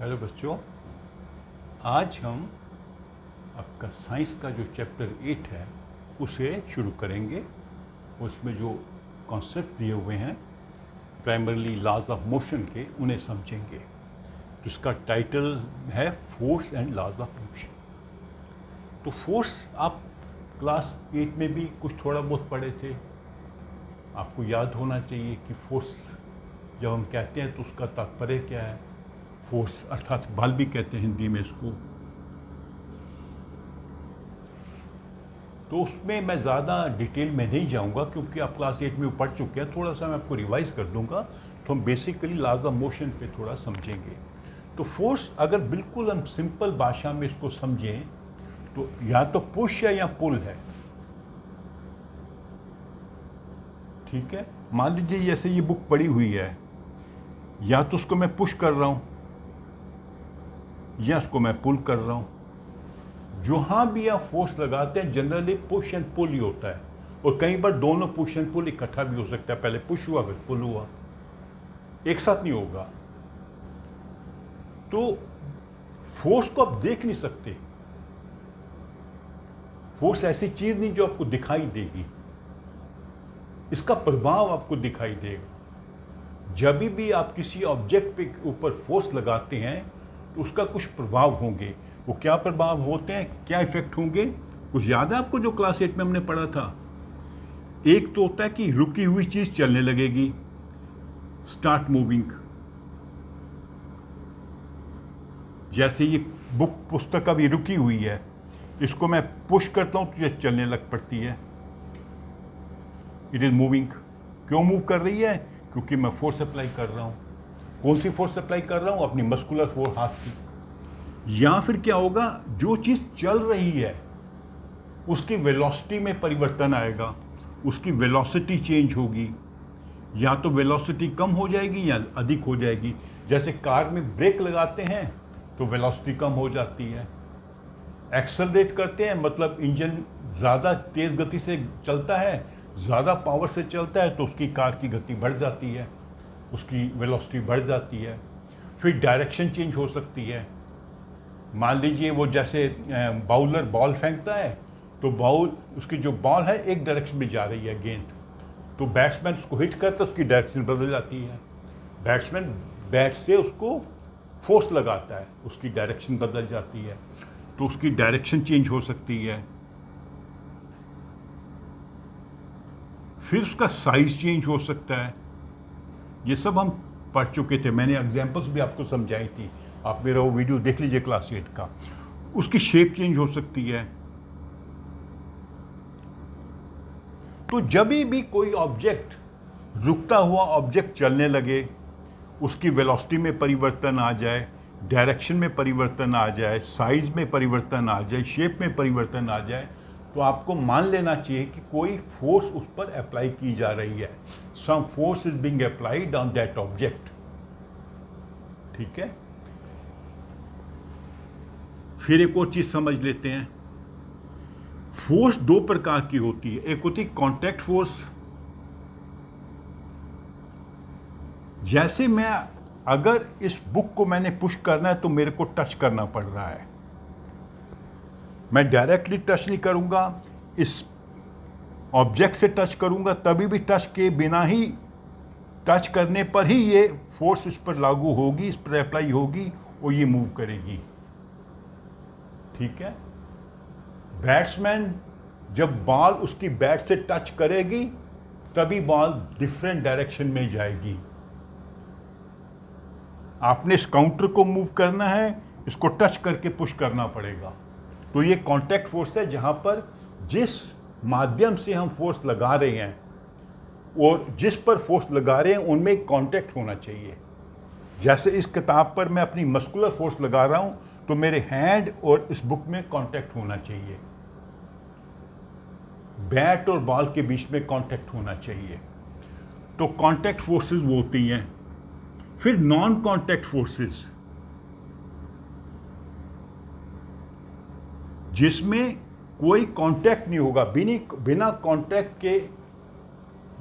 Hello बच्चों, आज हम आपका साइंस का जो चैप्टर 8 है उसे शुरू करेंगे। उसमें जो कॉन्सेप्ट दिए हुए हैं प्राइमरली लॉज ऑफ मोशन के, उन्हें समझेंगे। जिसका टाइटल है force and laws of motion. तो फोर्स आप क्लास 8 में भी कुछ थोड़ा बहुत पढ़े थे। आपको याद होना चाहिए कि फोर्स जब हम कहते हैं तो उसका तात्पर्य क्या है। फोर्स अर्थात बल भी कहते हैं हिंदी में इसको। तो उसमें मैं ज़्यादा डिटेल में नहीं जाऊंगा क्योंकि आप क्लास 8 में पढ़ चुके हैं। थोड़ा सा मैं आपको रिवाइज कर दूंगा तो हम बेसिकली लॉज ऑफ मोशन पे थोड़ा समझेंगे। तो फोर्स अगर बिल्कुल हम सिंपल भाषा में इसको समझें तो या तो पुश है या पुल है। ठीक है, मान लीजिए जैसे ये बुक पड़ी हुई है, या तो उसको मैं पुश कर रहा हूं या उसको मैं पुल कर रहा हूं। जहां भी आप फोर्स लगाते हैं जनरली पुश एंड पुल ही होता है, और कई बार दोनों पुश एंड पुल इकट्ठा भी हो सकता है। पहले पुश हुआ फिर पुल हुआ, एक साथ नहीं होगा। तो फोर्स को आप देख नहीं सकते। फोर्स ऐसी चीज नहीं जो आपको दिखाई देगी, इसका प्रभाव आपको दिखाई देगा। जब भी आप किसी ऑब्जेक्ट पे ऊपर फोर्स लगाते हैं तो उसका कुछ प्रभाव होंगे। वो क्या प्रभाव होते हैं, क्या इफेक्ट होंगे, कुछ याद है आपको जो क्लास 8 में हमने पढ़ा था? एक तो होता है कि रुकी हुई चीज चलने लगेगी, स्टार्ट मूविंग। जैसे ये बुक पुस्तक अभी रुकी हुई है, इसको मैं पुश करता हूं तो ये चलने लग पड़ती है, इट इज मूविंग। क्यों मूव कर रही है? क्योंकि मैं फोर्स अप्लाई कर रहा हूं। कौन सी फोर्स अप्लाई कर रहा हूं? अपनी मस्कुलर फोर्स, हाथ की। या फिर क्या होगा, जो चीज चल रही है उसकी वेलोसिटी में परिवर्तन आएगा, उसकी वेलोसिटी चेंज होगी। या तो वेलोसिटी कम हो जाएगी या अधिक हो जाएगी। जैसे कार में ब्रेक लगाते हैं तो वेलोसिटी कम हो जाती है। एक्सेलरेट करते हैं मतलब इंजन ज़्यादा तेज़ गति से चलता है, ज़्यादा पावर से चलता है तो उसकी कार की गति बढ़ जाती है, उसकी वेलोसिटी बढ़ जाती है। फिर डायरेक्शन चेंज हो सकती है। मान लीजिए वो जैसे बाउलर बॉल फेंकता है तो बॉल, उसकी जो बॉल है एक डायरेक्शन में जा रही है गेंद, तो बैट्समैन उसको हिट करता है, उसकी डायरेक्शन बदल जाती है। बैट्समैन बैट से उसको फोर्स लगाता है, उसकी डायरेक्शन बदल जाती है, तो उसकी डायरेक्शन चेंज हो सकती है। फिर उसका साइज चेंज हो सकता है। ये सब हम पढ़ चुके थे, मैंने एग्जांपल्स भी आपको समझाई थी। आप मेरा वो वीडियो देख लीजिए क्लास 8 का। उसकी शेप चेंज हो सकती है। तो जब भी कोई ऑब्जेक्ट, रुकता हुआ ऑब्जेक्ट चलने लगे, उसकी वेलोसिटी में परिवर्तन आ जाए, डायरेक्शन में परिवर्तन आ जाए, साइज में परिवर्तन आ जाए, शेप में परिवर्तन आ जाए, तो आपको मान लेना चाहिए कि कोई फोर्स उस पर अप्लाई की जा रही है। Some force is being applied on that object. ठीक है, फिर एक और चीज समझ लेते हैं। फोर्स दो प्रकार की होती है। एक होती है कॉन्टैक्ट फोर्स। जैसे मैं, अगर इस बुक को मैंने पुश करना है तो मेरे को टच करना पड़ रहा है, मैं डायरेक्टली टच नहीं करूंगा, इस ऑब्जेक्ट से टच करूंगा, तभी भी टच के बिना ही, टच करने पर ही ये फोर्स इस पर लागू होगी, इस पर अप्लाई होगी और ये मूव करेगी। ठीक है, बैट्समैन जब बॉल उसकी बैट से टच करेगी तभी बॉल डिफरेंट डायरेक्शन में जाएगी। आपने इस काउंटर को मूव करना है, इसको टच करके पुश करना पड़ेगा। तो ये कांटेक्ट फोर्स है, जहां पर जिस माध्यम से हम फोर्स लगा रहे हैं और जिस पर फोर्स लगा रहे हैं उनमें कांटेक्ट होना चाहिए। जैसे इस किताब पर मैं अपनी मस्कुलर फोर्स लगा रहा हूं तो मेरे हैंड और इस बुक में कांटेक्ट होना चाहिए, बैट और बॉल के बीच में कांटेक्ट होना चाहिए। तो कांटेक्ट फोर्सेस वो होती हैं। फिर नॉन कांटेक्ट फोर्सेस, जिसमें कोई कांटेक्ट नहीं होगा, बिना कांटेक्ट के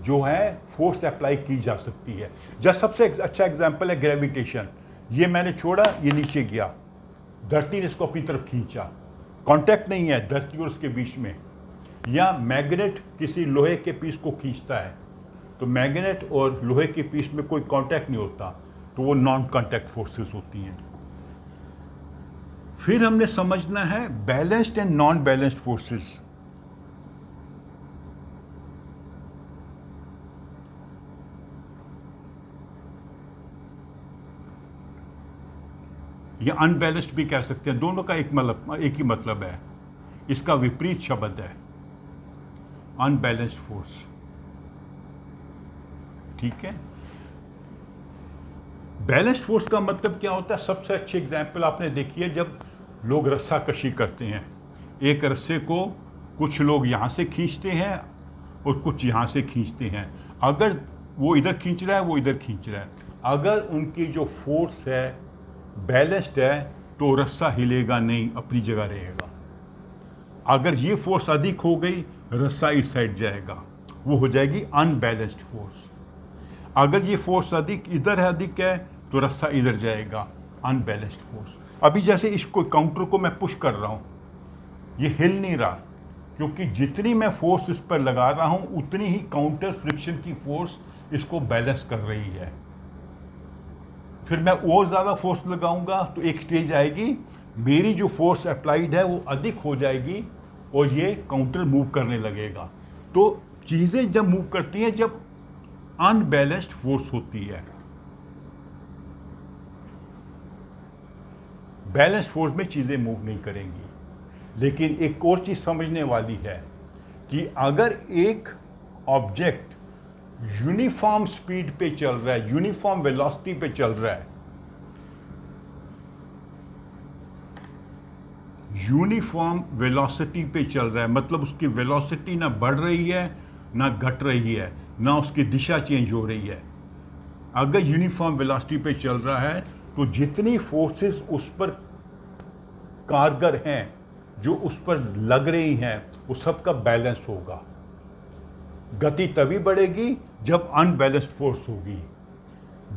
जो है फोर्स अप्लाई की जा सकती है। जैसे सबसे अच्छा एग्जांपल है ग्रेविटेशन। ये मैंने छोड़ा, ये नीचे गया, धरती ने इसको अपनी तरफ खींचा, कांटेक्ट नहीं है धरती और उसके बीच में। या मैग्नेट किसी लोहे के पीस को खींचता है, तो मैग्नेट और लोहे के पीस में कोई कांटेक्ट नहीं होता, तो वो नॉन कांटेक्ट फोर्सेस होती हैं। फिर हमने समझना है balanced and non balanced forces. या अनबैलेंस्ड भी कह सकते हैं, दोनों का एक ही मतलब है, इसका विपरीत शब्द है अनबैलेंस्ड फोर्स। ठीक है, बैलेंस्ड फोर्स का मतलब क्या होता है? सबसे अच्छी एग्जांपल आपने देखी है जब लोग रस्सा कशी करते हैं। एक रस्से को कुछ लोग यहाँ से खींचते हैं और कुछ यहाँ से खींचते हैं। अगर वो इधर खींच रहा है, वो इधर खींच रहा है, अगर उनकी जो फोर्स है बैलेंस्ड है तो रस्सा हिलेगा नहीं, अपनी जगह रहेगा। अगर ये फोर्स अधिक हो गई, रस्सा इस साइड जाएगा, वो हो जाएगी अनबैलेंस्ड फोर्स। अगर ये फोर्स अधिक है तो रस्सा इधर जाएगा, अनबैलेंस्ड फोर्स। अभी जैसे इसको काउंटर को मैं पुश कर रहा हूं, ये हिल नहीं रहा, क्योंकि जितनी मैं फोर्स इस पर लगा रहा हूं उतनी ही काउंटर फ्रिक्शन की फोर्स इसको बैलेंस कर रही है। फिर मैं और ज़्यादा फोर्स लगाऊंगा तो एक स्टेज आएगी, मेरी जो फोर्स अप्लाइड है वो अधिक हो जाएगी और ये काउंटर मूव करने लगेगा। तो चीज़ें जब मूव करती हैं जब अनबैलेंस्ड फोर्स होती है। बैलेंस्ड फोर्स में चीज़ें मूव नहीं करेंगी। लेकिन एक और चीज़ समझने वाली है कि अगर एक ऑब्जेक्ट यूनिफॉर्म स्पीड पे चल रहा है, यूनिफॉर्म वेलोसिटी पे चल रहा है, यूनिफॉर्म वेलोसिटी पे चल रहा है, मतलब उसकी वेलोसिटी ना बढ़ रही है ना घट रही है, ना उसकी दिशा चेंज हो रही है। अगर यूनिफॉर्म वेलोसिटी पे चल रहा है तो जितनी फोर्सेस उस पर कारगर हैं, जो उस पर लग रही हैं, वो सबका बैलेंस होगा। गति तभी बढ़ेगी जब अनबैलेंस्ड फोर्स होगी,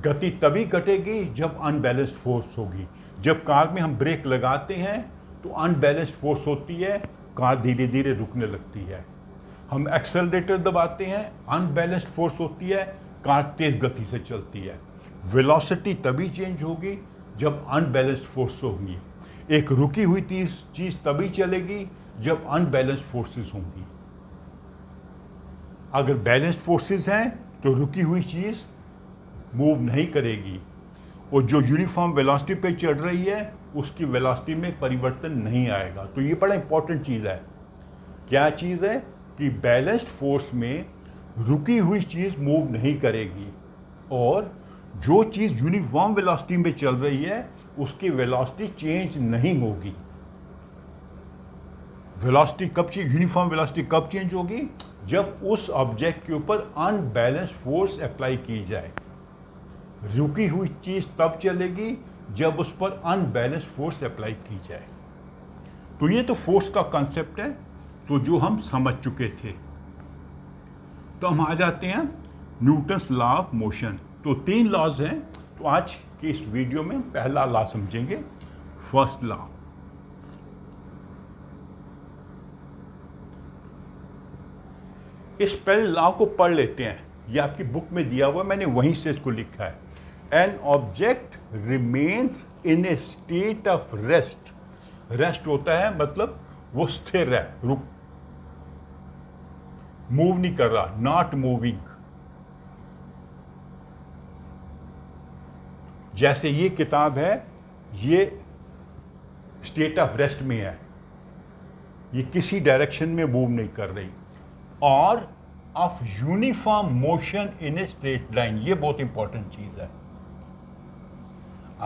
गति तभी घटेगी जब अनबैलेंस्ड फोर्स होगी। जब कार में हम ब्रेक लगाते हैं तो अनबैलेंस्ड फोर्स होती है, कार धीरे धीरे रुकने लगती है। हम एक्सेलरेटर दबाते हैं, अनबैलेंस्ड फोर्स होती है, कार तेज गति से चलती है। वेलोसिटी तभी चेंज होगी जब अनबैलेंस्ड फोर्स होंगी। एक रुकी हुई चीज तभी चलेगी जब अनबैलेंस्ड फोर्सेस होंगी। अगर बैलेंस्ड फोर्सेस हैं तो रुकी हुई चीज मूव नहीं करेगी, और जो यूनिफॉर्म वेलोसिटी पे चढ़ रही है उसकी वेलोसिटी में परिवर्तन नहीं आएगा। तो ये बड़ा इंपॉर्टेंट चीज़ है। क्या चीज़ है? कि बैलेंस्ड फोर्स में रुकी हुई चीज़ मूव नहीं करेगी, और जो चीज़ यूनिफॉर्म वेलोसिटी में चल रही है उसकी वेलोसिटी चेंज नहीं होगी। वेलोसिटी कब चेंज, यूनिफॉर्म वेलोसिटी कब चेंज होगी? जब उस ऑब्जेक्ट के ऊपर अनबैलेंस्ड फोर्स अप्लाई की जाए। रुकी हुई चीज तब चलेगी जब उस पर अनबैलेंस्ड फोर्स अप्लाई की जाए। तो ये तो फोर्स का कॉन्सेप्ट है, तो जो हम समझ चुके थे। तो हम आ जाते हैं न्यूटन्स लॉ ऑफ मोशन। तो 3 लॉज हैं, तो आज की इस वीडियो में पहला लॉ समझेंगे, फर्स्ट लॉ। इस पहले लॉ को पढ़ लेते हैं, ये आपकी बुक में दिया हुआ है, मैंने वहीं से इसको लिखा है। An object remains in A state of rest. Rest होता है मतलब वो स्थिर है, रुक, मूव नहीं कर रहा, नॉट मूविंग। जैसे ये किताब है, ये स्टेट ऑफ रेस्ट में है, ये किसी डायरेक्शन में मूव नहीं कर रही। और of uniform motion in a straight line, ये बहुत इंपॉर्टेंट चीज है।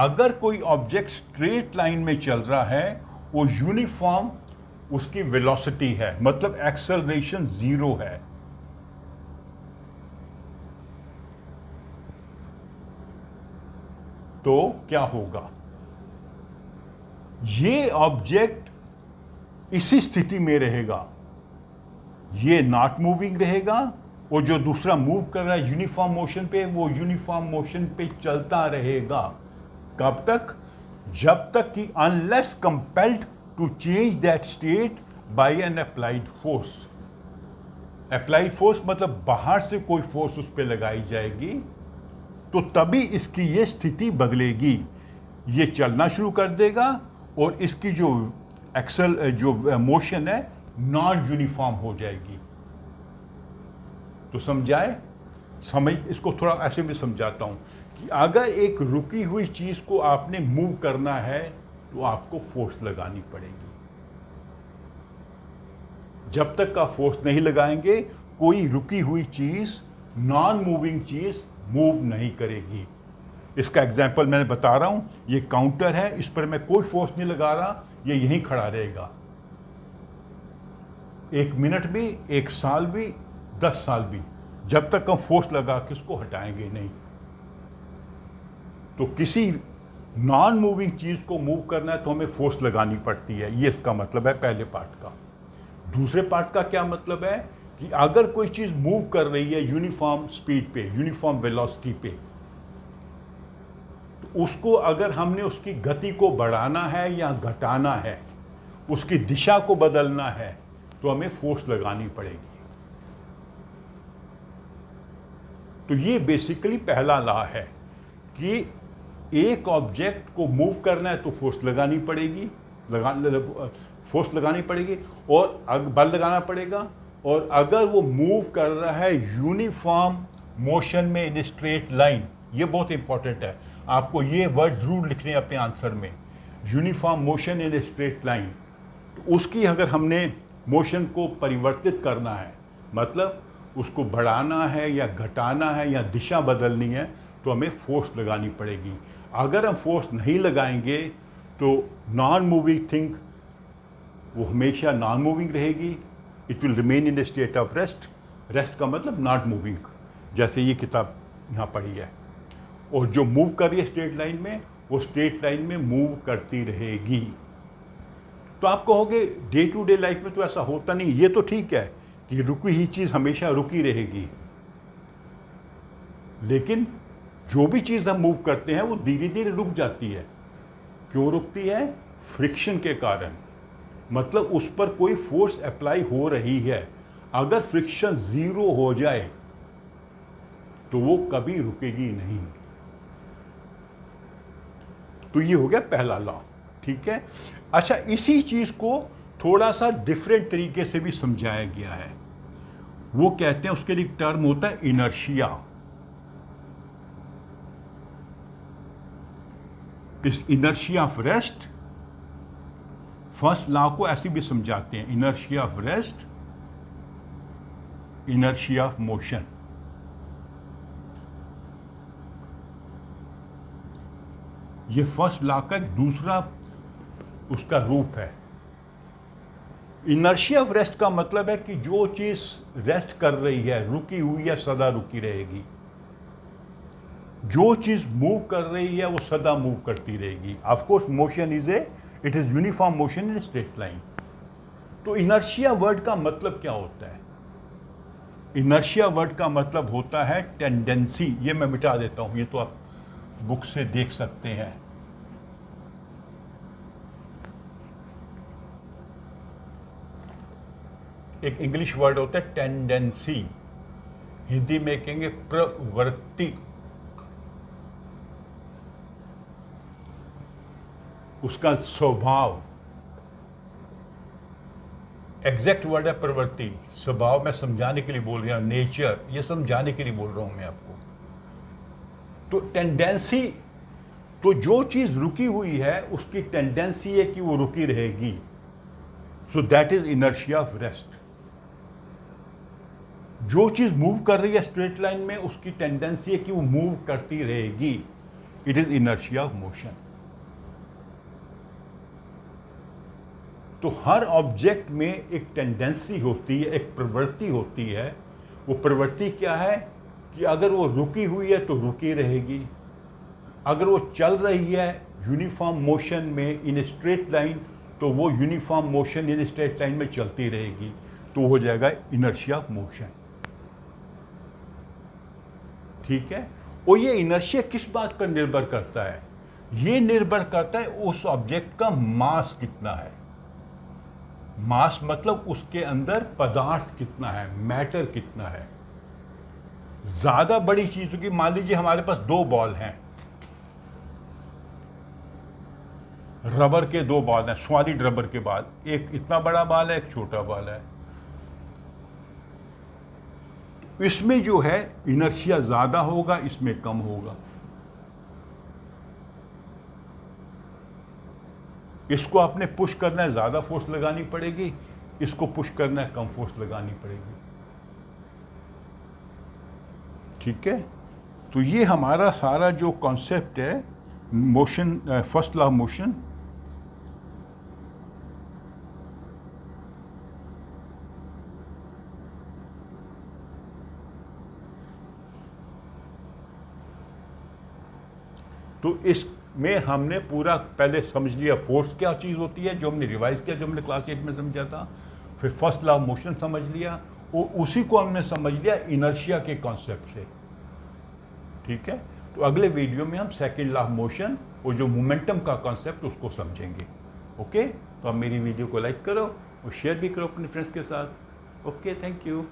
अगर कोई ऑब्जेक्ट स्ट्रेट लाइन में चल रहा है, वो यूनिफॉर्म उसकी वेलोसिटी है, मतलब एक्सेलरेशन 0 है। तो क्या होगा? ये ऑब्जेक्ट इसी स्थिति में रहेगा, ये नॉट मूविंग रहेगा, और जो दूसरा मूव कर रहा है यूनिफॉर्म मोशन पे, वो यूनिफॉर्म मोशन पे चलता रहेगा। कब तक? जब तक कि unless compelled to change that state by an applied force. Applied force मतलब बाहर से कोई फोर्स उस पर लगाई जाएगी तो तभी इसकी ये स्थिति बदलेगी, ये चलना शुरू कर देगा और इसकी जो एक्सल जो मोशन है नॉन यूनिफॉर्म हो जाएगी। तो समझाए? समझ, इसको थोड़ा ऐसे भी समझाता हूं कि अगर एक रुकी हुई चीज को आपने मूव करना है तो आपको फोर्स लगानी पड़ेगी। जब तक का फोर्स नहीं लगाएंगे कोई रुकी हुई चीज, नॉन मूविंग चीज मूव नहीं करेगी। इसका एग्जाम्पल मैंने बता रहा हूं, ये काउंटर है, इस पर मैं कोई फोर्स नहीं लगा रहा, ये यहीं खड़ा रहेगा। 1 मिनट भी, 1 साल भी, 10 साल भी, जब तक हम फोर्स लगा के इसको हटाएंगे नहीं। तो किसी नॉन मूविंग चीज को मूव करना है तो हमें फोर्स लगानी पड़ती है, ये इसका मतलब है पहले पार्ट का। दूसरे पार्ट का क्या मतलब है कि अगर कोई चीज मूव कर रही है यूनिफॉर्म स्पीड पे, यूनिफॉर्म वेलोसिटी पे, तो उसको अगर हमने उसकी गति को बढ़ाना है या घटाना है, उसकी दिशा को बदलना है, तो हमें फोर्स लगानी पड़ेगी। तो ये बेसिकली पहला लॉ है कि एक ऑब्जेक्ट को मूव करना है तो फोर्स लगानी पड़ेगी, फोर्स लगानी पड़ेगी और बल लगाना पड़ेगा। और अगर वो मूव कर रहा है यूनिफॉर्म मोशन में इन स्ट्रेट लाइन, ये बहुत इंपॉर्टेंट है, आपको ये वर्ड जरूर लिखने हैं अपने आंसर में, uniform motion in straight line. तो उसकी अगर हमने मोशन को परिवर्तित करना है, मतलब उसको बढ़ाना है या घटाना है या दिशा बदलनी है, तो हमें फोर्स लगानी पड़ेगी। अगर हम फोर्स नहीं लगाएंगे तो नॉन मूविंग थिंग वो हमेशा नॉन मूविंग रहेगी, it will remain in the state of rest. Rest का मतलब नॉट मूविंग, जैसे ये किताब यहाँ पढ़ी है। और जो मूव कर रही है स्ट्रेट लाइन में, वो स्ट्रेट लाइन में मूव करती रहेगी। तो आप कहोगे डे टू डे लाइफ में तो ऐसा होता नहीं, ये तो ठीक है कि रुकी ही चीज़ हमेशा रुकी रहेगी, लेकिन जो भी चीज़ हम मूव करते हैं वो धीरे धीरे रुक जाती है। क्यों रुकती है? फ्रिक्शन के कारण, मतलब उस पर कोई फोर्स अप्लाई हो रही है। अगर फ्रिक्शन 0 हो जाए तो वो कभी रुकेगी नहीं। तो ये हो गया पहला लॉ, ठीक है। अच्छा, इसी चीज को थोड़ा सा डिफरेंट तरीके से भी समझाया गया है। वो कहते हैं, उसके लिए एक टर्म होता है इनर्शिया। इस inertia of rest, first law को ऐसे भी समझाते हैं, inertia of rest, inertia of motion. ये फर्स्ट लॉ का एक दूसरा उसका रूप है। इनर्शिया ऑफ रेस्ट का मतलब है कि जो चीज रेस्ट कर रही है, रुकी हुई है, सदा रुकी रहेगी। जो चीज मूव कर रही है वो सदा मूव करती रहेगी। Of course motion it is uniform motion in straight line. तो इनर्शिया वर्ड का मतलब क्या होता है? इनर्शिया वर्ड का मतलब होता है टेंडेंसी। ये मैं मिटा देता हूं, ये तो आप बुक से देख सकते हैं। एक इंग्लिश वर्ड होता है टेंडेंसी, हिंदी में कहेंगे प्रवृत्ति। उसका स्वभाव, एग्जैक्ट वर्ड है प्रवृत्ति। स्वभाव मैं समझाने के लिए बोल रहा हूं, नेचर ये समझाने के लिए बोल रहा हूं मैं आपको। तो टेंडेंसी, तो जो चीज रुकी हुई है उसकी टेंडेंसी है कि वो रुकी रहेगी। So that is inertia of rest. जो चीज मूव कर रही है स्ट्रेट लाइन में, उसकी टेंडेंसी है कि वो मूव करती रहेगी। It is inertia of motion. तो हर ऑब्जेक्ट में एक टेंडेंसी होती है, एक प्रवृत्ति होती है। वो प्रवृत्ति क्या है कि अगर वो रुकी हुई है तो रुकी रहेगी, अगर वो चल रही है यूनिफॉर्म मोशन में इन स्ट्रेट लाइन, तो वो uniform motion in straight line में चलती रहेगी। तो हो जाएगा इनर्शिया ऑफ मोशन, ठीक है। और ये इनर्शिया किस बात पर निर्भर करता है? ये निर्भर करता है उस ऑब्जेक्ट का मास कितना है। मास मतलब उसके अंदर पदार्थ कितना है, मैटर कितना है। ज्यादा बड़ी चीजों की, मान लीजिए हमारे पास 2 बॉल हैं, रबर के 2 बॉल हैं, सॉलिड रबर के बॉल, एक इतना बड़ा बॉल है, एक छोटा बॉल है। इसमें जो है इनर्शिया ज्यादा होगा, इसमें कम होगा। इसको आपने पुश करना है, ज्यादा फोर्स लगानी पड़ेगी, इसको पुश करना है, कम फोर्स लगानी पड़ेगी। ठीक है, तो ये हमारा सारा जो कॉन्सेप्ट है motion, first law of motion. तो इसमें हमने पूरा पहले समझ लिया फोर्स क्या चीज़ होती है, जो हमने रिवाइज किया, जो हमने क्लास 8 में समझा था। फिर फर्स्ट लॉ ऑफ मोशन समझ लिया, और उसी को हमने समझ लिया इनर्शिया के कॉन्सेप्ट से। ठीक है, तो अगले वीडियो में हम सेकेंड लॉ ऑफ मोशन और जो मोमेंटम का कॉन्सेप्ट उसको समझेंगे। ओके, तो आप मेरी वीडियो को लाइक करो और शेयर भी करो अपने फ्रेंड्स के साथ। Okay, thank you.